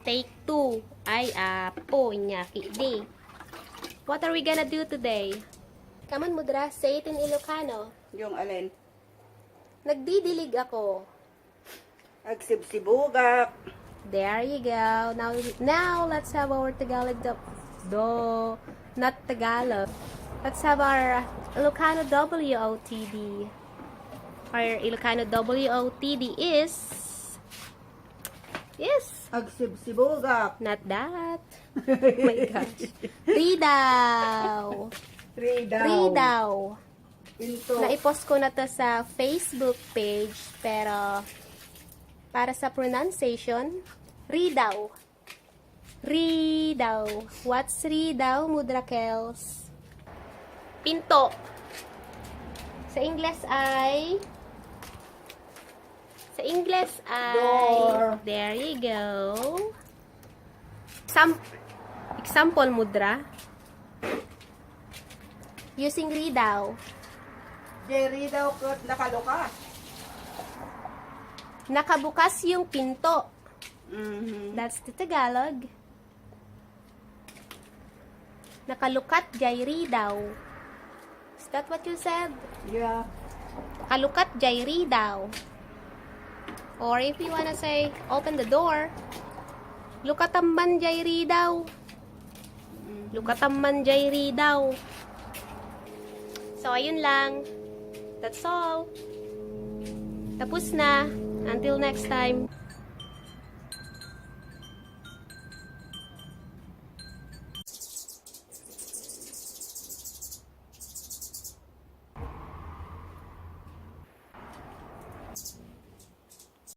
Take 2. Ay, po, inyaki di. What are we gonna do today? Come on, Mudra. Say it in Ilocano. Yung alin? Nagdidilig ako. Agsibsibugak. There you go. Now let's have our Tagalog. Not Tagalog. Let's have our Ilocano WOTD. Our Ilocano WOTD is... Yes. Agsibsibugak. Not that. Oh my gosh. Ridaw. Ridaw. Pinto. Naipost ko na to sa Facebook page, pero para sa pronunciation, Ridaw. Ridaw. What's Ridaw, Mudrakels? Pinto. Sa Ingles ay... Door. There you go. Example, Mudra. Using Ridaw. Jerry daw kot nakaluka. Nakabukas yung pinto. Mm-hmm. That's the Tagalog. Nakalukat jay ridaw. Is that what you said? Yeah. Nakalukat jay ridaw. Or if you wanna say, open the door. Lukatamban jay ridaw. Lukatamban jay ridaw. So, ayun lang. That's all. Tapos na. Until next time.